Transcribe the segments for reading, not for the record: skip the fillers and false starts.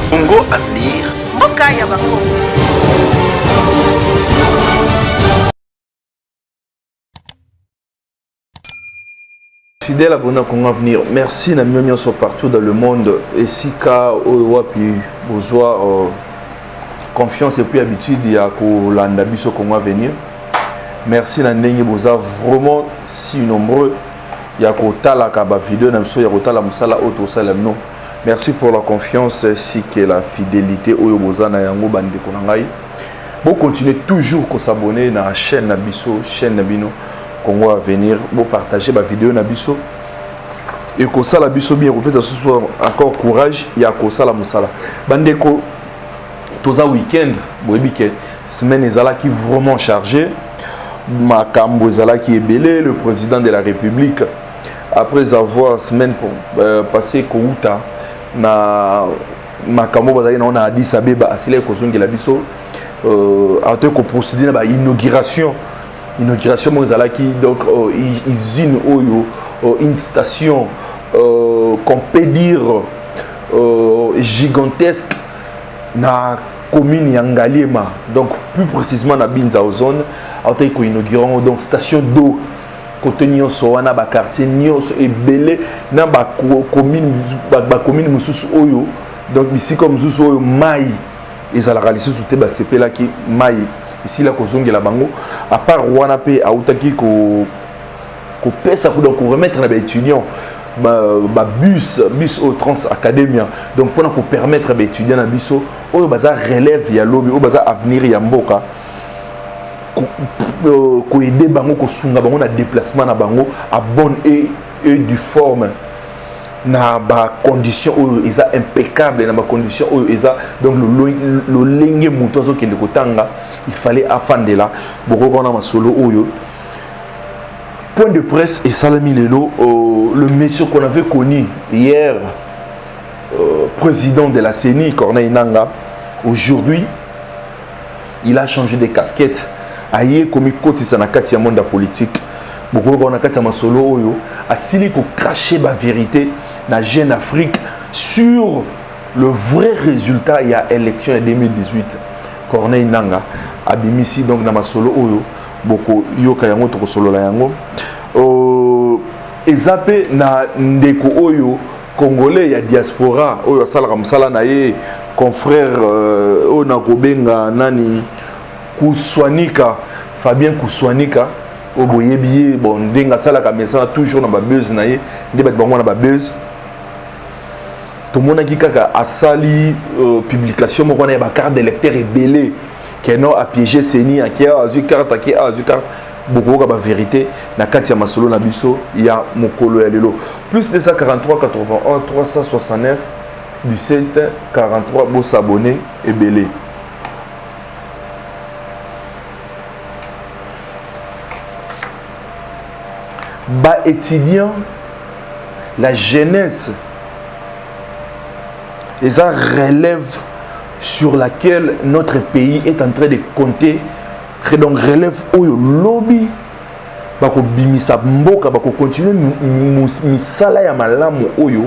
Congo Avenir. Mokaya Bango. Fidèle abonné à Congo Avenir, merci na mio nyonso partout dans le monde. Et si ka wapi besoin confiance et puis habitude ya ko landa biso Congo Avenir. Merci na ndenge boza vraiment si nombreux ya ko tala ka ba vidéo na biso ya ko tala musala auto sala non. Merci pour la confiance ainsi que la fidélité oyo boza na yango bande ko ngai. Bon continuer toujours ko s'abonner na chaîne na biso, chaîne na bino Congo Avenir, bon partager ma vidéo na biso et ko sala biso bien peut-être ce soir encore courage ya ko sala musala. Bande ko toza week-end, boyebi ke semaine ezala qui vraiment chargé. Makambo ezala qui est belé, le président de la République après avoir semaine passé kouta na makambo bazali na Addis Abeba asile ko zongi la biso ate ko procéder na inauguration ezala qui donc usine oyo une station qu'on peut dire gigantesque na commune ya Ngaliema, donc plus précisément na Binza zone ate ko inaugurer donc station d'eau côté nyonso wana ba quartier nyonso ebele na ba commune mususu oyo donc ici comme mususu oyo mai ezala réalisé sous te ba sepela ki mai ici là kozongi la bango à part wana pe autaki ko pesa ko donc remettre na ba étudiants ba bus au Trans Academia donc pour nous permettre ba étudiants na biso oyo baza relève ya lobi oyo baza avenir ya mboka ko aider bango ko sunga bango na déplacement na bango à bonne et du forme na ba condition oyo eza impeccable na ba condition oyo eza donc le lenge muto zo kende kotanga il fallait afande là boko na masolo oyo point de presse et salami lelo le monsieur qu'on avait connu hier président de la CENI Corneille Nangaa aujourd'hui il a changé de casquette aye komi kotisa na kati ya monde politique beaucoup na kati ya masolo oyo asili ko cracher ba vérité na Jeune Afrique sur le vrai résultat il y a élection en 2018 Corneille Nangaa abimisi donc na masolo oyo boko yoka yango to solo la yango ezape na ndeko oyo congolais ya diaspora oyo salaka musala na ye confrère oyo na kobenga nani Kuswanika Fabien Kuswanika oboyebi bon ndenga salaka mesana toujours na ba buzz na ye ndebat bango na ba buzz to mona ki kaka asali publication moko na ba carte d'électeur ebelé keno a piégé CENI qui a azu carte qui a azu carte beaucoup ba vérité na kati ya masolo na biso ya mokolo ya lelo plus 243 81 369 17 43 bo s'abonner ebelé. Bas étudiants, la jeunesse, et ça relève sur laquelle notre pays est en train de compter, donc relève au lobby, bako bimisa mboka, bako continuer misala ya malamu oyo,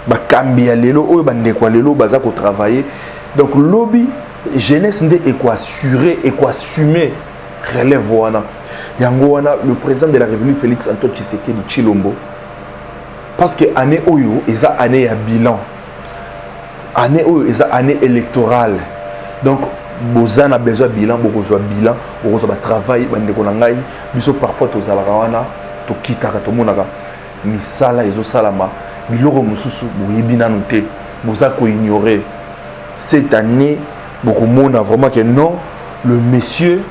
bakambia lelo oyo bandekwa lelo bazako travailler, donc lobby jeunesse nde eko assurer, eko assumer relève wana. Yango wana le président de la République Félix Antoine Tshisekedi Tshilombo parce que année oyo eza année ya bilan année oyo eza année électorale donc boza na besoin bilan bokozwa bilan bokozwa ba travail bandeko na ngai biso parfois tozalaka wana tokitaka tomonaka misala ezo salama biloko mosusu boyebi nanu te boza ko ignorer cette année bokomona vraiment que non le monsieur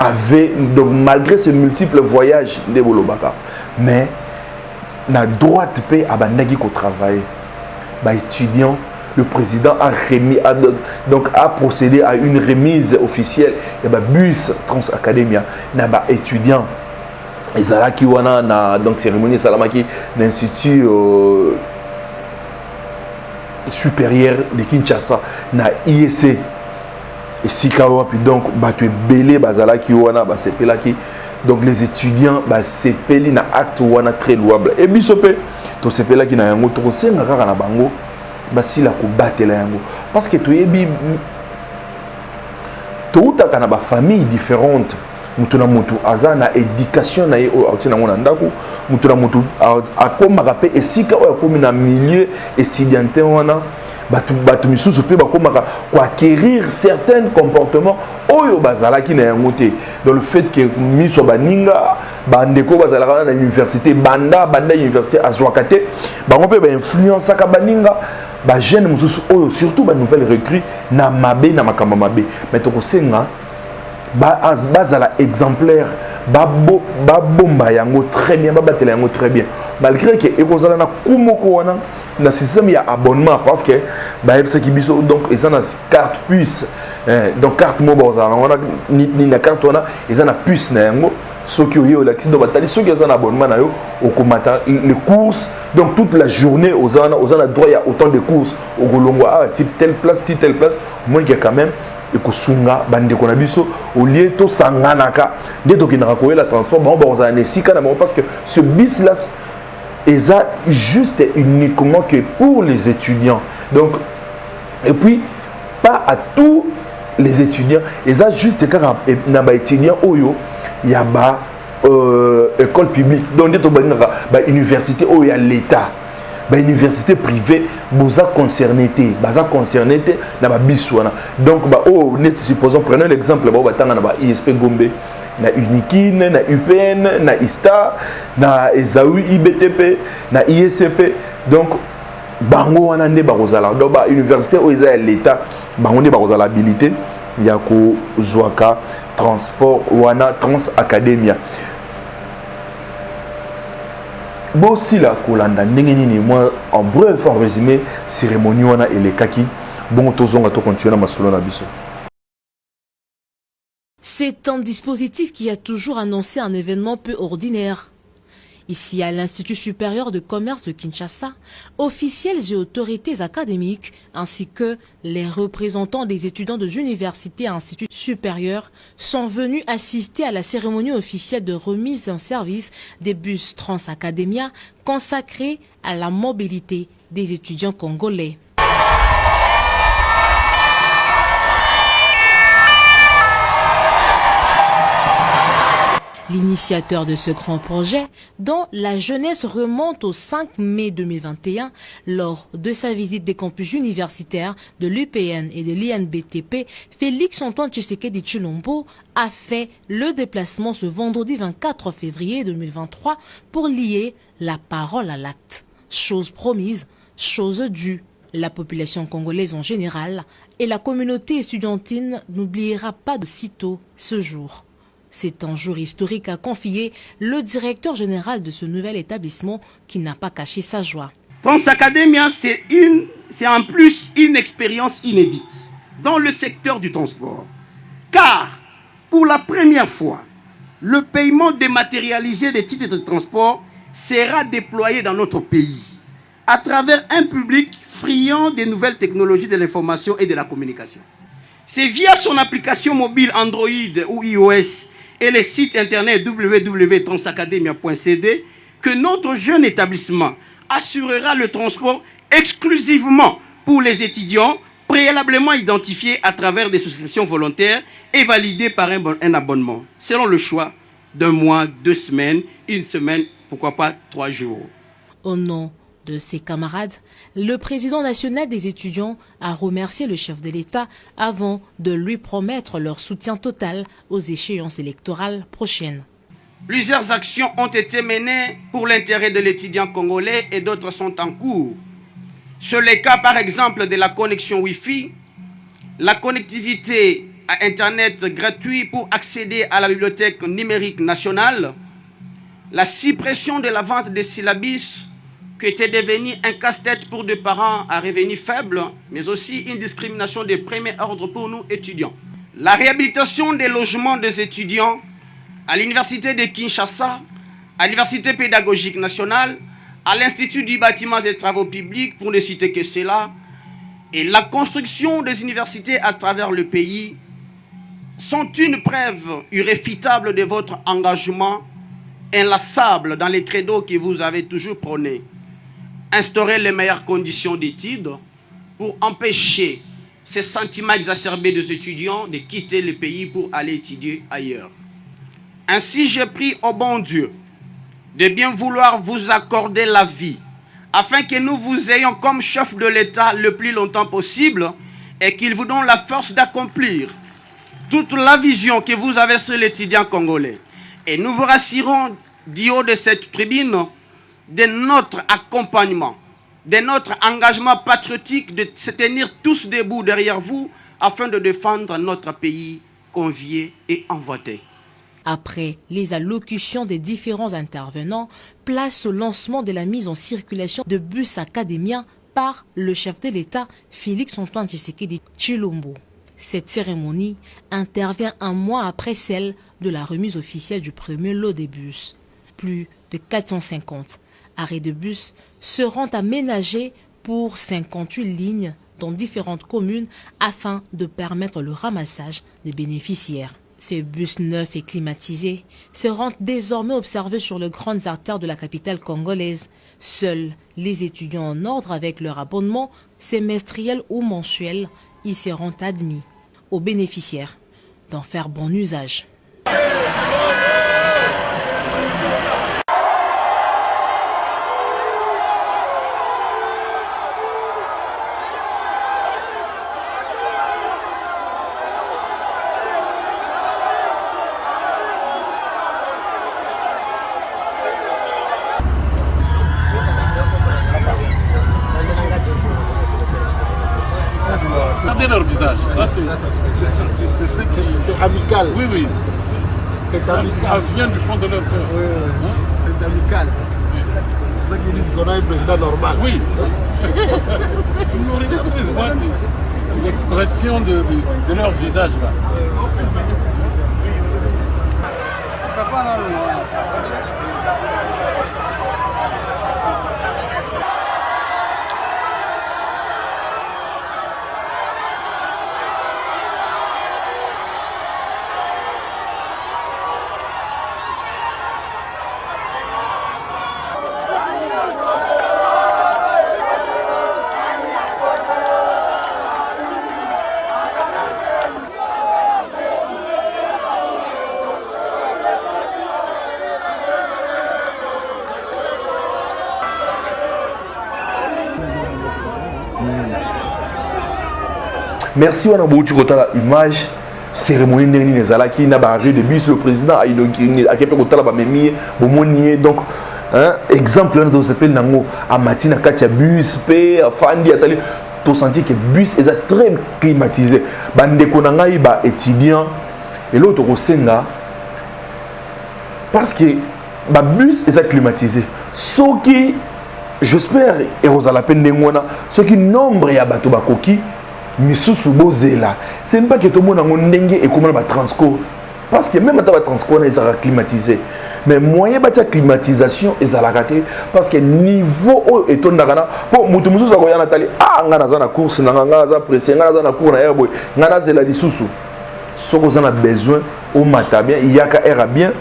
avait donc malgré ses multiples voyages de Bolobaka mais na droite paix abandaki ko travailler ba étudiant le président a remis donc a procédé à une remise officielle et ba bus Trans Academia na ba étudiant ezalaki wana na donc cérémonie salamaki l'institut supérieur de Kinshasa na IEC et si kawapi donc bato belé bazala ki wana ba sepela ki donc les étudiants ba sepeli na acte wana très louable et bisope to sepela ki na yango to senga kaka na bango basila kobatela yango parce que toyebi toutaka na ba famille différente mutu na mutu aza na éducation na ye oyo auti nango na ndako mutu na mutu akomaka mpe esika oyo akomi na milieu étudiantin wana bato misusu mpe bakomaka koacquérir certains comportements oyo bazalaki na yango te dans le fait que miso baninga bandeko bazalaka na université banda université azwaka te bango mpe bainfluenceaka baninga bajeune mosusu oyo surtout banouvelle recrue na mabe na makambo mabe mais tokosenga bazala exemplaire babomba yango très bien babatela yango très bien malgré que ekozala na kumoko wana na système ya abonnement parce que bayebisaki biso donc eza na carte puce donc carte mo bazala wana ni na carte wana eza na puce na yango soki oye olakisi donc batali soki eza na abonnement na yo okomata les courses donc toute la journée oza na droit ya autant de courses okolongwa type telle place moins que quand même ekosunga bandeko na biso au lieu to sanganaka nde tokendaka koyela transport bango bazala na esika na bango parce que ce bis là eza juste uniquement que pour les étudiants donc et puis pas à tous les étudiants eza juste kaka na ba étudiants oyo ya ba école publique donc nde tobangaka ba université oyo ya l'état ba université privée boza concerné te na ba biswana donc ba oh net supposons prenons l'exemple ba batanga na ba ISP Gombe na Unikine na UPN na ISTA na Ezawi IBTP na ISCP donc bango wana nde bakozala donc ba université oyo eza ya l'état bango nde bakozala habilité ya ko zwaka transport wana Trans Academia. Bosi la kolanda ndenge nini moi en bref en résumé cérémonie wana elekaki bon tozonga to continuer na masolo na biso. C'est un dispositif qui a toujours annoncé un événement peu ordinaire. Ici à l'Institut supérieur de commerce de Kinshasa, officiels et autorités académiques ainsi que les représentants des étudiants des universités et instituts supérieurs sont venus assister à la cérémonie officielle de remise en service des bus Trans Academia consacrés à la mobilité des étudiants congolais. L'initiateur de ce grand projet, dont la jeunesse remonte au 5 mai 2021, lors de sa visite des campus universitaires de l'UPN et de l'INBTP, Félix-Antoine Tshisekedi Tshilombo a fait le déplacement ce vendredi 24 février 2023 pour lier la parole à l'acte. Chose promise, chose due. La population congolaise en général et la communauté estudiantine n'oubliera pas de sitôt ce jour. C'est un jour historique, a confié le directeur général de ce nouvel établissement qui n'a pas caché sa joie. Trans Academia, c'est en plus une expérience inédite dans le secteur du transport. Car, pour la première fois, le paiement dématérialisé des titres de transport sera déployé dans notre pays à travers un public friand des nouvelles technologies de l'information et de la communication. C'est via son application mobile Android ou iOS et le site internet www.transacademia.cd que notre jeune établissement assurera le transport exclusivement pour les étudiants préalablement identifiés à travers des souscriptions volontaires et validées par un abonnement, selon le choix d'un mois, 2 semaines, 1 semaine, pourquoi pas 3 jours. Au nom de ses camarades, le président national des étudiants a remercié le chef de l'État avant de lui promettre leur soutien total aux échéances électorales prochaines. Plusieurs actions ont été menées pour l'intérêt de l'étudiant congolais et d'autres sont en cours. C'est le cas par exemple de la connexion Wi-Fi, la connectivité à Internet gratuit pour accéder à la bibliothèque numérique nationale, la suppression de la vente des syllabus qui était devenu un casse-tête pour des parents à revenus faibles, mais aussi une discrimination de premier ordre pour nous étudiants. La réhabilitation des logements des étudiants à l'université de Kinshasa, à l'université pédagogique nationale, à l'Institut du bâtiment et travaux publics, pour ne citer que cela, et la construction des universités à travers le pays sont une preuve irréfutable de votre engagement inlassable dans les credos que vous avez toujours prônés. Instaurer les meilleures conditions d'études, pour empêcher ces sentiments exacerbés des étudiants de quitter le pays pour aller étudier ailleurs. Ainsi, j'ai pris au bon Dieu de bien vouloir vous accorder la vie, afin que nous vous ayons comme chef de l'État le plus longtemps possible et qu'il vous donne la force d'accomplir toute la vision que vous avez sur l'étudiant congolais. Et nous vous rassurons du haut de cette tribune de notre accompagnement, de notre engagement patriotique de se tenir tous debout derrière vous afin de défendre notre pays convié et envoûté. Après les allocutions des différents intervenants, place au lancement de la mise en circulation de bus académiens par le chef de l'État, Félix-Antoine Tshisekedi Tshilombo. Cette cérémonie intervient un mois après celle de la remise officielle du premier lot des bus. Plus de 450 arrêts de bus seront aménagés pour 58 lignes dans différentes communes afin de permettre le ramassage des bénéficiaires. Ces bus neufs et climatisés seront désormais observés sur les grandes artères de la capitale congolaise. Seuls les étudiants en ordre avec leur abonnement semestriel ou mensuel y seront admis. Aux bénéficiaires d'en faire bon usage. Regardez leur visage, ça c'est amical. Oui, oui. C'est Ça amical. vient du fond de leur cœur. Oui, oui. C'est amical. C'est ça qu'ils disent qu'on a un président normal. Oui. Nous regardez, moi, c'est l'expression de leur visage là. Merci wana bouti kotala image cérémonie ndeni nezalaki na ba arrêt de bus le président a inauguré a kepe kotala ba memi bomoni donc exemple na to s'appelle nango a matina kati ya bus pe afandi atali to sentir que bus est très climatisé bande ko na ngai ba étudiant et l'autre ko senga parce que ba bus est climatisé soki j'espère et rozala peine ngona soki nombre ya bato bakoki misusu bozela c'est pas que tout le monde a ndenge et comment ba transco parce que même ta ba transco na sera climatisé mais moyen ba ta climatisation ezala raté parce que niveau et ton ndakana pour mutu mususu ko yana tali ngana za na course na ngana za pressé ngana za na cours na yerbo ngana zela lisusu soko za na besoin au mata bien yaka era bien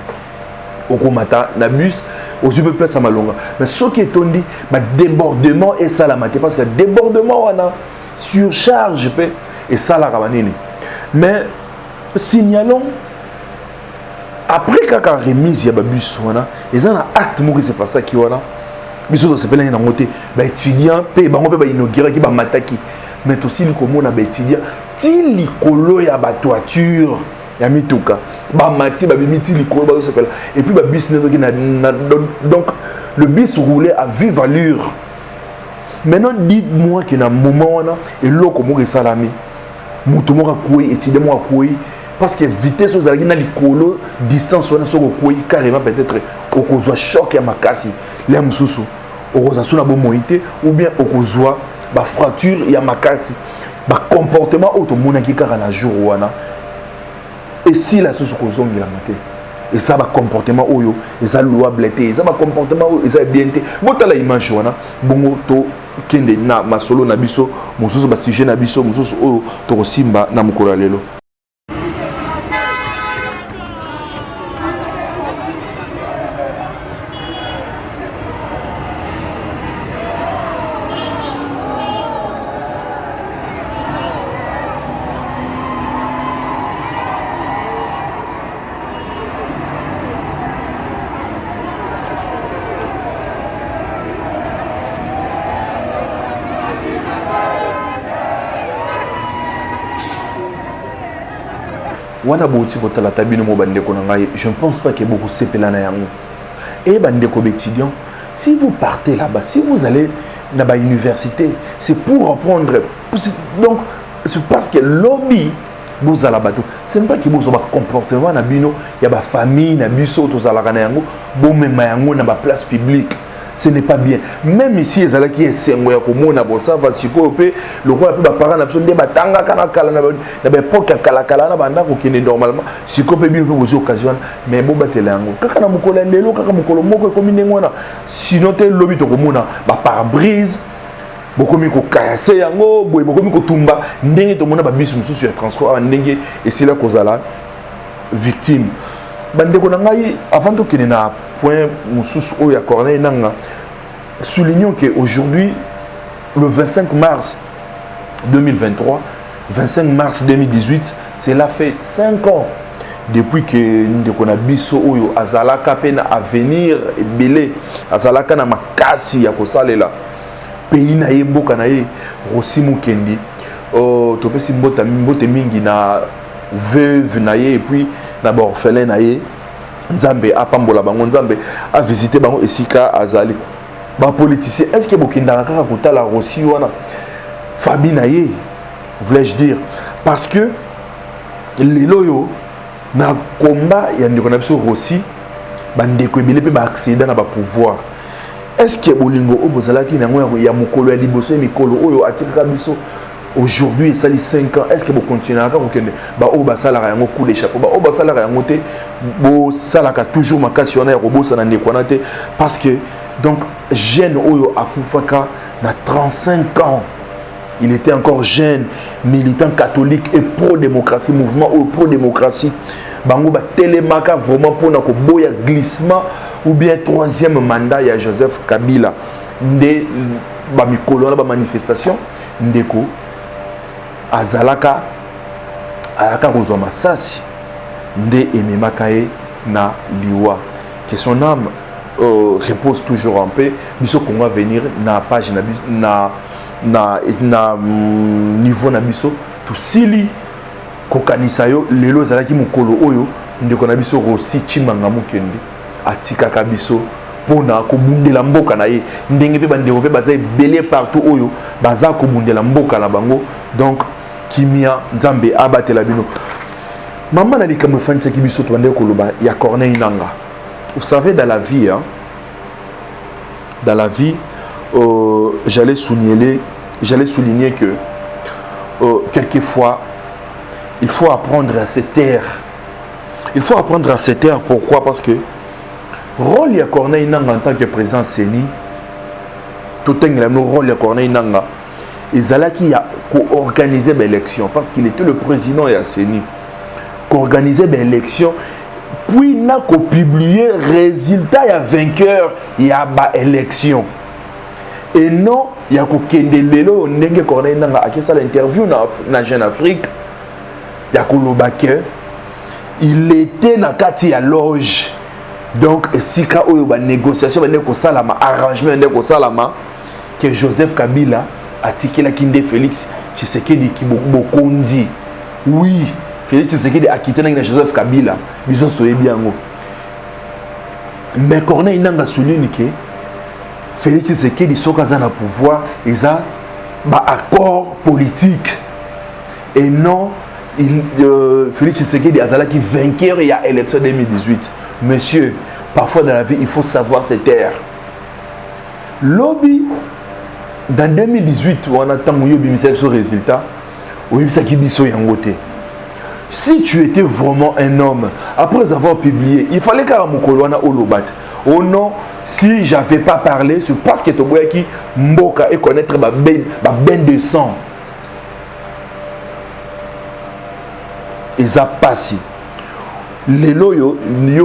au komata na bus au super place à malonga mais ce qui est tondi ba débordement et ça la maté parce que débordement wana surcharge et ça la rabanini mais signalons après kaka remise ya babus wana eza na acte moko c'est pas ça qui wana biso to sepela na moté ba étudiant pe bango pe ba inaugurer ki ba mataki mais aussi li komona ba étudiant ti likolo ya ba toiture ya mituka ba mati ba bimiti likolo ba sepela et puis ba bus ne donc le bus roulait à vive allure. Maintenant, dites-moi qu'il y a un moment et l'eau comme salami, moutomo koué, étudiant moi koué, parce que vitesse aux algines l'icolo, distance on a sur koué carrément peut-être au cause choc à makasi, les moussous, au cause sur la bonne moïté ou bien au cause ba fracture et à makasi, ba comportement auto monaki car na jour wana. Et si la sous cause on la maté. Et ça va comportement oyo et ça loi blété ça va comportement et ça bien té botala image wana bongo to kende na masolo na biso mosusu ba sujet na biso mosusu oyo to simba na mukolo lelo. wana bouti kotala tabino mo bandeko na ngai, je ne pense pas que beaucoup sepela na yango. Et bandeko étudiants, si vous partez là-bas, si vous allez dans la université, c'est pour apprendre. Donc, c'est parce que lobby vous allez là-bas. C'est pas que vous avez un comportement na bino, il y a ba famille na biso to za la kana yango, bo mema yango na ba place publique. Ce n'est pas bien. Même ici, les gens qui sont en train de se faire, si vous avez le roi, les parents ont des batanga, normalement, si vous avez des occasions, mais vous avez des occasions. Sinon, vous avez lobby pare-brise. Beaucoup de casse yango, beaucoup de tumba, ndenge to mona ba bis mususu sur transport, ndenge et c'est là qu'on a la victime. Bandeko nangai avant de qu'il na point mususu o ya Corneille nanga, soulignons que aujourd'hui le 25 mars 2023, 25 mars 2018, cela fait 5 ans depuis que ndeko na biso oyo azalaka pena à venir belé azalaka na makasi ya kosalela pays na ye mboka na ye Rossi Mukendi to pesi mbote mingi na veuve na ye et puis na orphelin na ye Nzambe apambola bango Nzambe a visité bango esika azali ba politicien est-ce que bokindaka kaka kotala Rossi wana famille na ye voulais-je dire parce que lelo yo na combat ya ndeko na biso Rossi bandeko ebele pe ba accéder na ba pouvoir. Est-ce que bolingo obozalaki nango ya mukolo ya liboso mikolo oyo atika biso aujourd'hui ça les 5 ans, est-ce que vous continuez à kende ba o ba sala yango coup de chapeau ba o ba sala yango te bo sala ka toujours makasi wana ya robosa na ndekwana te parce que donc jeune oyo akufaka na 35 ans. Il était encore jeune, militant catholique et pro-démocratie, mouvement pro-démocratie. Bango ba télémaka vraiment pour na ko boya glissement ou bien troisième mandat ya Joseph Kabila. Nde ba mikolo na ba manifestation ndeko azalaka ayaka kozwa masasi nde ememaka ye na liwa. Que son âme repose toujours en paix. Biso Congo venir na page na niveau na biso to sili kokanisa yo lelo zalaki mukolo oyo ndeko na biso Rossi Chimanga Mukendi atikaka biso pona kobundela mboka na ye ndenge pe bandeko pe baza belé partout oyo baza kobundela mboka na bango. Donc kimia Nzambe abatela bino maman na likambo fanisa ki biso to bandeko koloba ya Corneille Nangaa. Vous savez dans la vie j'allais souligner que quelquefois il faut apprendre à se taire. Il faut apprendre à se taire. Pourquoi? Parce que rôle de Corneille Nangaa en tant que président Séni, tout le rôle de Corneille Nangaa, ils allaient organiser l'élection parce qu'il était le président de Séni. Organiser l'élection. Puis n'a qu'au publier résultat y a vainqueur y a ba élection et non y a qu'au kendelelo ndenge Corneille Nangaa a ça l'interview na Jeune Afrique y a qu'au lobake il était na kati ya loge donc sika oyo ba négociation ba ndeko salama arrangement ndeko salama que Joseph Kabila a tikela kinde Félix Tshisekedi ki bokonzi oui Félix Tshisekedi a quitté Joseph Kabila, ils ont sauvé bien. Mais Corneille Nangaa souligne que Félix Tshisekedi sont au pouvoir, ils ont un accord politique. Et non, Félix Tshisekedi a qui vainqueur il y a l'élection 2018. Monsieur, parfois dans la vie, il faut savoir se taire. Lobby, dans 2018, on attend ce résultat, on a vu si tu étais vraiment un homme, après avoir publié, il fallait qu'à Mukoloana Olobat. Oh non, si j'avais pas parlé, c'est parce que tu as qui mboka et connaître ma ben de sang. Et ça passe. Les loyaux,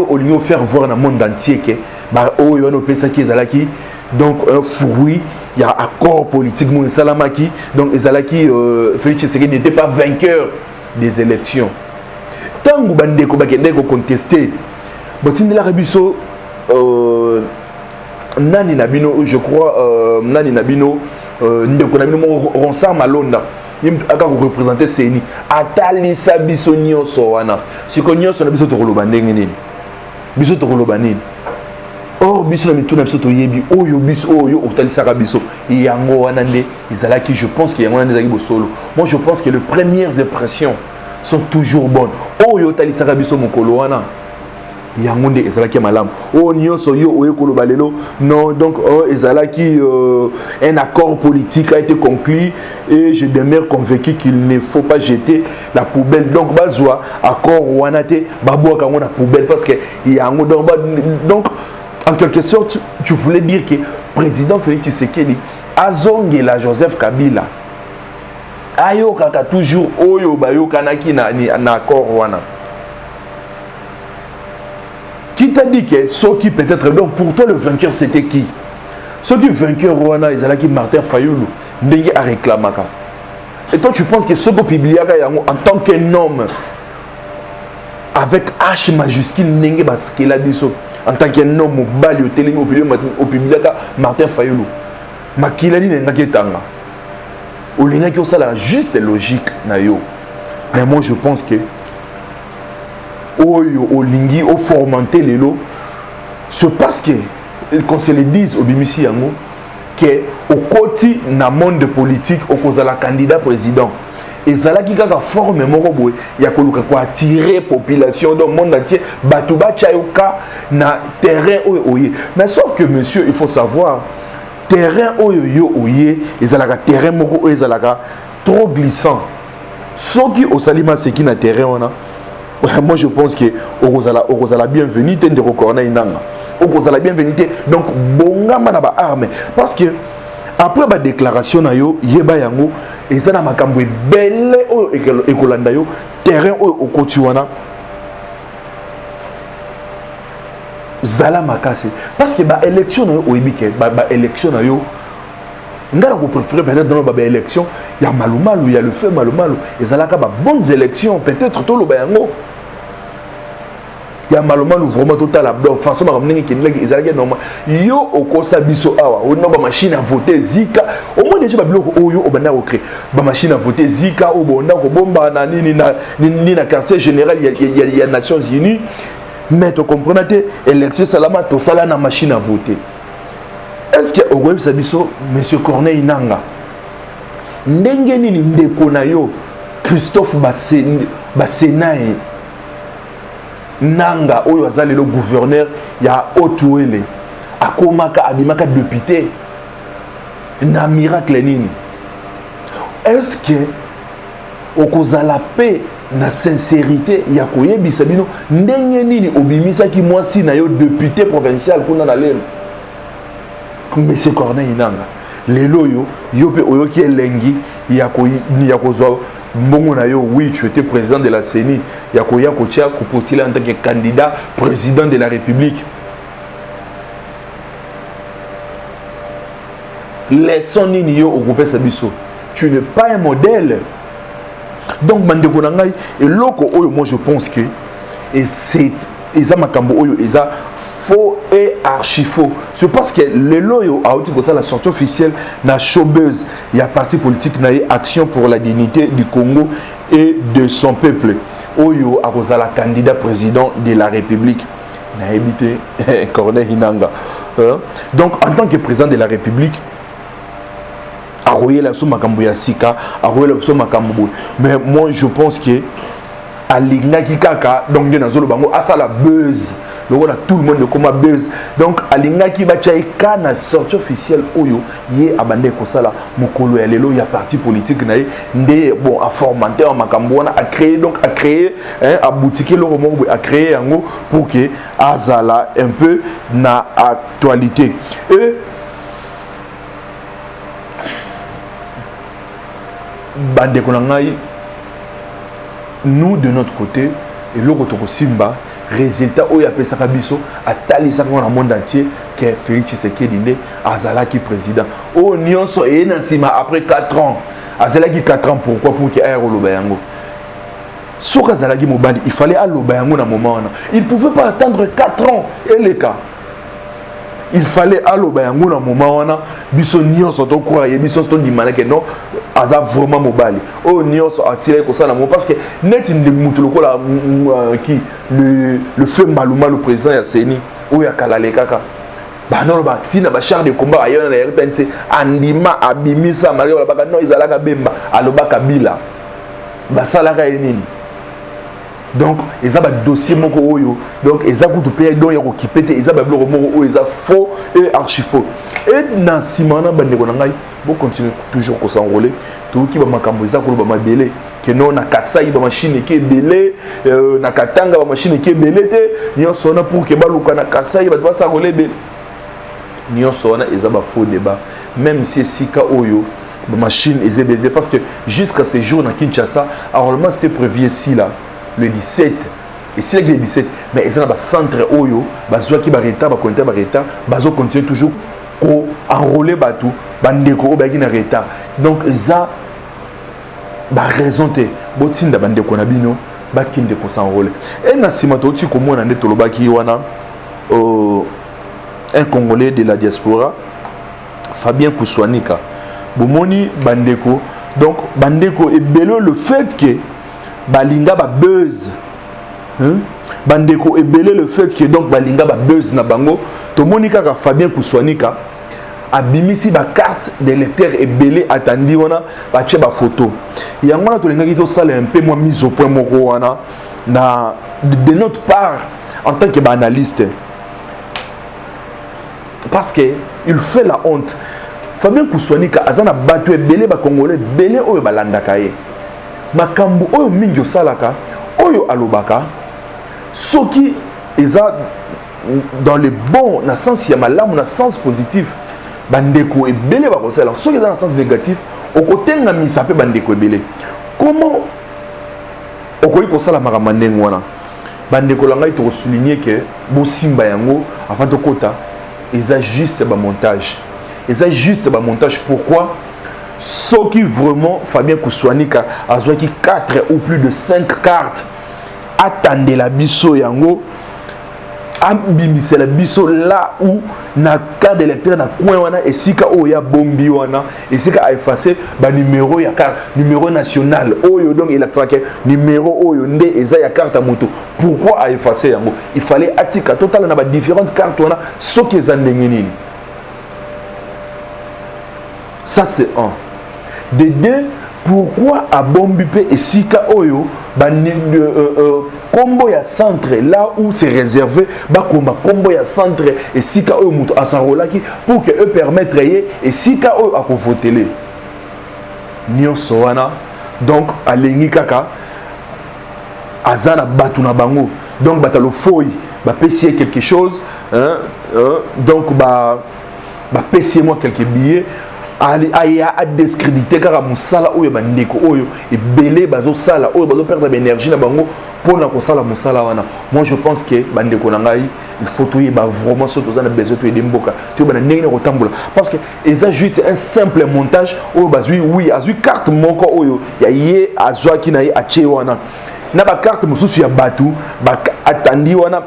au lieu de faire voir dans le monde entier que oh yo no pesa qui ezalaki donc un fruit, il y a accord politique mon salamaki donc ezalaki Félix Tshisekedi n'était pas vainqueur des élections. Tant que bandeko bakende ko contester, botindela biso Nani Nabino, je crois, Nani Nabino, Ndeko Nabino, Ronsard Malonda. Aka représenter Seni atali sabiso nyonso wana siko nyonso na biso tokoloba ndenge nini biso tokoloba nini or biso na mituna biso toyebi oyo biso oyo otalisaka biso yango wana nde izalaki je pense que yango wana ndezaki bosolo moi je pense que les premières impressions sont toujours bonnes oyo otalisaka biso mokolo wana yango nde ezalaki malamu o nyonso yo oyekoloba lelo non donc ezalaki un accord politique a été conclu et je demeure convaincu qu'il ne faut pas jeter la poubelle donc bazwa accord wana te babwaka ngo na poubelle parce que yango donc en quelque sorte tu voulais dire que président Félix Tshisekedi azongela Joseph Kabila ayokaka toujours oyo bayokanaki na accord wana. Qui t'a dit que ceux qui peut-être donc pour toi le vainqueur c'était qui? Ceux qui vainqueur Rwanda ils allaient qui Martin Fayoulou ndenge a réclamaka. Et toi tu penses que ceux qui publiaka yango en tant qu'un homme avec H majuscule ndenge baskela biso en tant qu'un homme au bali au télé au publiaka Martin Fayoulou. Makilani ndenge tanga. Olinga qui ça la juste logique na yo. Mais moi je pense que oyo olingi o formanté lelo c'est parce que qu'on se le dise au bimisi yango que au côté na monde politique au cause la candidat président ezalaki kaka forme moko boye ya koluka ko attirer population dans le monde entier batuba chayoka na terrain oyo mais sauf que monsieur il faut savoir terrain oyo yo oye ezalaka terrain moko ezalaka trop glissant soki osalima seki na terrain wana. Moi je pense que la bienvenue de recorner inanga la bienvenue donc bonga manaba arme parce que après la déclaration na yo yeba yango ezana makambo belle o ekolanda yo terrain o okotiwana zala makase parce que ba élection na yo oyebike ba élection na yo ngara ko préférer peut-être dans ba élection ya malumalu ya le feu malumalu ezalaka ba bonnes élections peut-être to lo ba yango ya malumalu vraiment total abdo façon ba mningi kinleki ezalaka normal yo okosa biso awa on ba machine à voter zika au moins déjà ba biloko oyo obanda ko créer ba machine à voter zika o bonda ko bomba na nini na quartier général il y a Nations Unies mais tu comprends te élection salama to sala na machine à voter. Est-ce que au web sabiso monsieur Corneille Nanga ndenge nini ndeko na yo Christophe Basenae Nanga oyo azali le gouverneur ya Otuele akomaka abimaka député na miracle nini? Est-ce que okozala paix na sincérité ya koyebisa bino ndenge nini obimisaki mwasi na yo député provincial kuna na lelo Monsieur Corneille Nanga lelo yo pe oyoki elengi ya kozwa mbongo na yo oui tu étais président de la CENI ya koya kotia ko postuler en tant que candidat président de la République. Leçon nini yo okope sabiso tu n'es pas un modèle donc bandeko na ngai eloko oyo moi je pense que et c'est eza makambo oyo eza faux et archi faux. C'est parce que le loyo a dit que ça la sortie officielle na showbuzz il y a parti politique na action pour la dignité du Congo et de son peuple. Oyo a cause la candidat président de la République na habité Corneille Hinanga. Donc en tant que président de la République aroyer la sous makambo ya sika, aroyer la sous makambo. Mais moi je pense que alingaki kaka donc de nazolo bango asala buzz donc là tout le monde comme buzz donc alingaki bachaika na sortie officielle oyo ye abande ko sala mokolo ya lelo ya parti politique na ndé bon a formater makambo na a créer donc a créer a boutiquer le roman a créer yango pour que azala un peu na actualité et bande ko ngai. Nous de notre côté et l'autre Simba résultat où il y a pesaka biso atali ça dans le monde entier que Félix Tshisekedi ndé azalaki président oh nyonso et nasima après 4 ans azalaki 4 ans pourquoi pour que aero lobayango soka azalaki mobali il fallait alobayango na moment il pouvait pas attendre 4 ans et les cas il fallait aloba yango na moment wana biso nyonso to croire biso to ndimana que non aza vraiment mobali oh nyonso atira ko ça na mo parce que net ndi mutu lokola qui le feu Maluma le président ya Seni o ya kalale kaka non ba tina ba char de combat ayona na RTNC andima abimisa malgré la baka non izalaka bemba aloba kabila basalaka nini. Donc ils ont un dossier moko oyo donc ils ont tout payé donc yako kipete ils ont bloc moko oyo ils ont faux et archi faux et na simana bande ko ngai bo continuer toujours ko s'enrôler tout qui ba makambo ils ont ko ba mabele que non na kasai ba machine qui belé na katanga ba machine qui belé te nyonso na pour que ba luka na kasai ba sa rolé belé nyonso na ils ont ba faux débat même si sika oyo ba machine ils ont belé parce que jusqu'à ce jour na Kinshasa normalement c'était prévu ici là le 17 et c'est le 17 mais ils ont un centre oyo bazo qui bareta ba compter bareta bazo continuer toujours ko enrôler batou bandeko o bagina reta donc ça ba raison te botinda bandeko na bino ba kinde ko s'enrôler et na simato ti ko mona nde tolobaki wana un Congolais de la diaspora Fabien Kouswanika bomoni bandeko donc bandeko et belo le fait que balinga ba buzz bandeko ebele le fait que donc balinga ba buzz na bango to monika ka Fabien Kouswanika abimisi ba carte de lecteur ebele atandi wana ba tie ba photo yango na to linga ki to sala un peu moi mise au point moko wana na de notre part en tant que analyste parce que il fait la honte. Fabien Kouswanika azana batu ebele ba congolais belé oyo balandaka ye makambo oyo mingi osalaka oyo alobaka soki eza dans le bon na sens ya malamu na sens positif bandeko ebele ba kosala soki eza na sens négatif okotenga misa pe bandeko ebele comment okoyi kosala makambo ndenge wana bandeko langai to souligner que bo simba yango avant de kota eza juste ba montage pourquoi ce qui vraiment Fabien Kouswanika a joué 4 ou plus de 5 cartes attendez la biso yango abimise la biso là où na carte d'électeur na coin wana esika oya bombi wana esika a effacer ba numéro ya carte numéro national oyo donc il a traqué numéro oyo nde eza ya carte moto pourquoi a effacer yango il fallait atika total na ba différentes cartes wana soki eza ndenge nini. Ça c'est un. De deux, pourquoi à Bombipe et Sika Oyo, combo ya centre là où c'est réservé, combo ya centre et Sika Oyo muto asanrolaki pour que eux permettre et Sika Oyo à voter les. Nyonso wana donc alengi kaka azana batuna bango donc batalo foi ba pesier quelque chose donc ba pesier moi quelques billets aya a discréditer car musala oyo bandeko oyo ebele bazo sala oyo bazo perdre l'énergie na bango pour na ko sala musala wana. Moi je pense que bandeko na ngai il faut toyer ba vraiment surtout za na besoin to edemboka to ba na ndenge ko tambola parce que eza juste un simple montage oyo bazui oui azui carte moko oyo ya ye azwa ki na ye ache wana na ba carte mususu ya batu ba atandi wana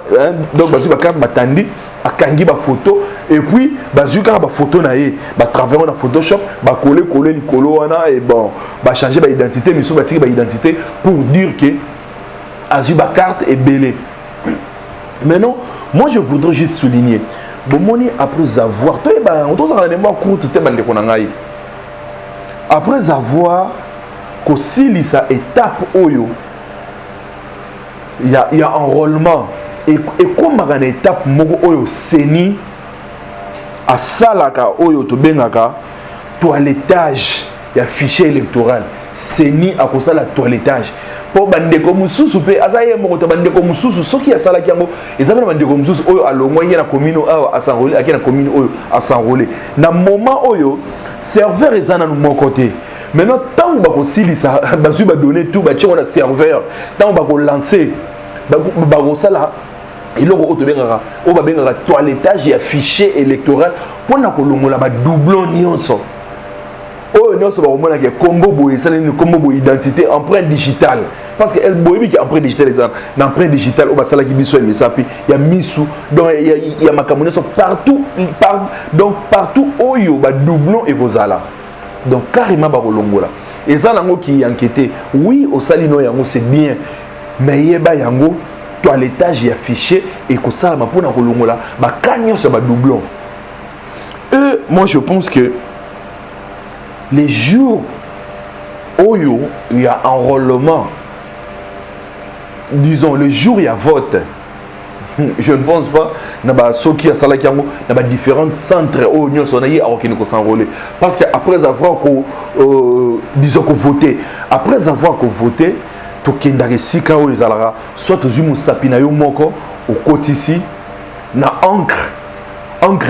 donc bazui ba carte batandi akangi ba photo et puis bazui kaka ba photo na ye ba travailler na Photoshop ba coller likolo wana et bon ba changer ba identité mais ba tiki ba identité pour dire que azui ba carte est belé. Maintenant moi je voudrais juste souligner bomoni après avoir to ba on tous en mémoire courte te bande ko na ngai après avoir ko silisa étape oyo il y a enrôlement et comme une étape moko oyo seni a salaka oyo to bengaka toilettage ya fichier électoral seni a ko sala toilettage pour bandeko mususu pe azaye moko to bandeko mususu soki ya salaki yango ezabela bandeko mususu oyo alongwa ye na commune awa asanrôler akena commune oyo asanrôler na moment oyo serveur ezana no moko te. Maintenant tant ba ko silisa bazui ba donner tout ba tchona serveur tant ba ko lancer ba ko sala iloko oto bengaka o ba bengaka toilettage ya fichier électoral pour na ko longola ba doublon nyonso o nyonso ba komona ke combo boye ça une combo boye identité empreinte digitale parce que elle boye ki empreinte digitale ça na empreinte digitale o ba sala ki biso misapi ya misu donc il y a makamone so partout donc partout oyo ba doublon et kozala donc carrément ba kolongola et ça nango qui enquêté oui au salino yango c'est bien mais yeba yango toilettage et affiché et que ça ma pona kolongola ba kanyo sur ba doublon. Moi je pense que les jours où il y a enrôlement, disons le jour où il y a vote, je ne pense pas qu'il y a différents centres où nous sommes s'enrôler. Parce qu'après avoir disons voté, après avoir voté, soit tu sapina yo moko au côté ici na encre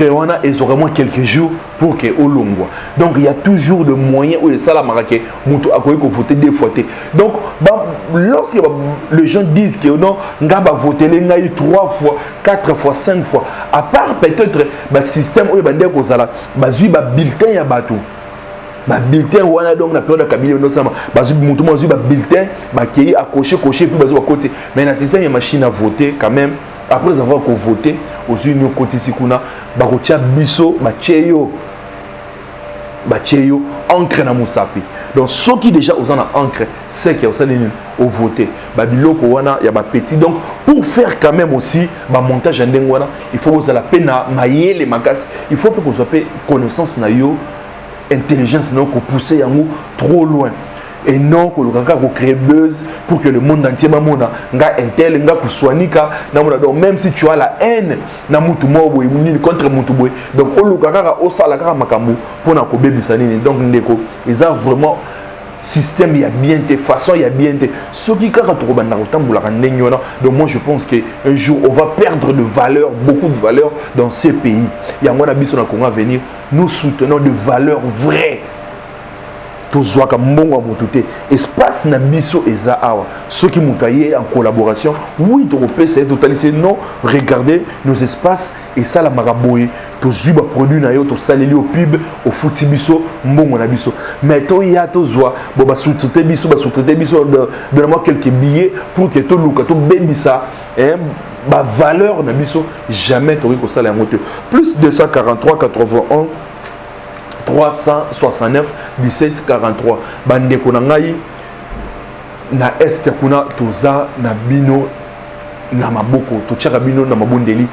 wana et vraiment quelques jours pour que olongwa. Donc il y a toujours de moyens où ça la marqué mutu akoyi ko voter deux fois. Donc lorsque les gens disent que non ngaba voter les ngai 3 fois 4 fois 5 fois à part peut-être système où bande ko sala bazui ba bulletin ya bato ba bulletin wana donc na période de kabila no sama bazui mutu mo zui ba bulletin ba kei à cocher puis bazui ba côté mais na système ya machine à voter quand même. Après avoir voté aux unions côté sikuna bakotia biso bacheyo encre na musapi donc ceux qui déjà aux en encre c'est que ça au voter babiloko wana ya ba petit donc pour faire quand même aussi ba montage ndenge wana il faut vous la peine mayele makas il faut que vous soyez connaissance na yo intelligence na ko pousser yango trop loin et non que le gars créer buzz pour que le monde entier mamona nga intel nga kuswanika na mona donc même si tu as la haine na mutu mobo et contre mutu boy donc o le gars o sala kaka makambu pona ko bebisa nini donc ndeko ils ont vraiment système il y a bien tes façons il y a bien tes ce qui kaka to banda otambula ka ndengona donc moi je pense que un jour on va perdre de valeur beaucoup de valeur dans ces pays il y a ngona biso na Congo à venir nous soutenons de valeurs vraies tozwaka mbongo mutute espace na biso eza awa ceux qui mutaye en collaboration oui to repese totaliser non regardez nos espaces et ça la maraboye tozwi ba produit na yo to saleli au pub au futi biso mbongo na biso mais to ya tozwa bo ba sous-traiter biso donne-moi quelques billets pour que to luka to bebisa ba valeur na biso jamais to ko sala yango te plus 243 81 369 17 43 bande ko na ngai na est kuna toza na bino na maboko to tchaka bino na mabondeli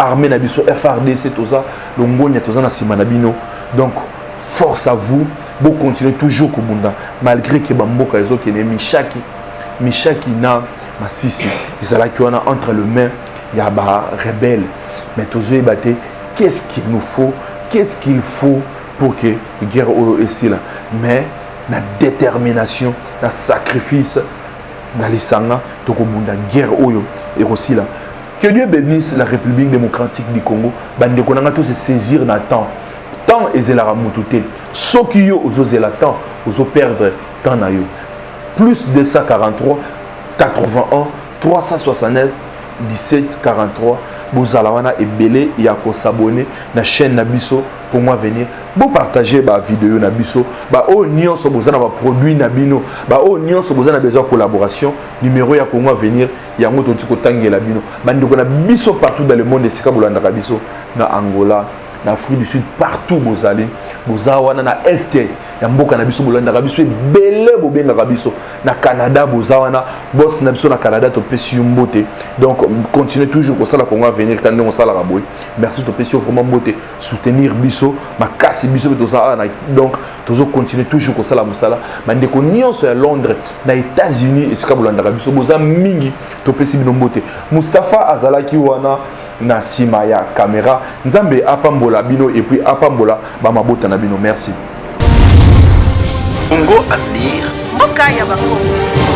armée na biso FRDC toza longonya toza na sima na bino donc force à vous bo continuer toujours ko bunda malgré que bamboka ezoki ne Mishaki na Masisi izala ki wana entre les mains ya ba rebelle mais tozo ebate qu'est-ce qu'il faut pour que la guerre ici là mais la détermination la sacrifice na lisanga to ko bunda guerre oyo et aussi là que Dieu bénisse la République démocratique du Congo bande ko nanga to se saisir na temps ezela mutute soki yo ozozela temps ozo perdre temps na yo plus 243 81 369 17 43 bozala wana ebele ya ko s'abonner na chaîne na biso pour moi venir bo partager ba vidéo na biso ba o nyonso bozana ba produit na bino ba o nyonso bozana besoin collaboration numéro ya Congo venir ya moto tiko tangela bino bandiko na biso partout dans le monde esika bolanda ka biso na Angola na Afrique du Sud partout bozali bozawana na est ya mboka na biso bolanda ka biso ebele bobenga ka biso na Canada bozawana boss na biso na Canada to pesi mbote donc continuez toujours comme ça la Congo venir quand on sala raboy merci to pesi vraiment mbote soutenir biso makasi biso to ça donc toujours continuer toujours comme ça la musala bande ko nyonso ya Londres na États-Unis esika bolanda ka biso boza mingi to pesi bino mbote Mustafa azalaki wana na sima ya caméra nzambe apambola bino et puis apambola ba mabota na bino merci Congo Avenir Mboka ya Bakongo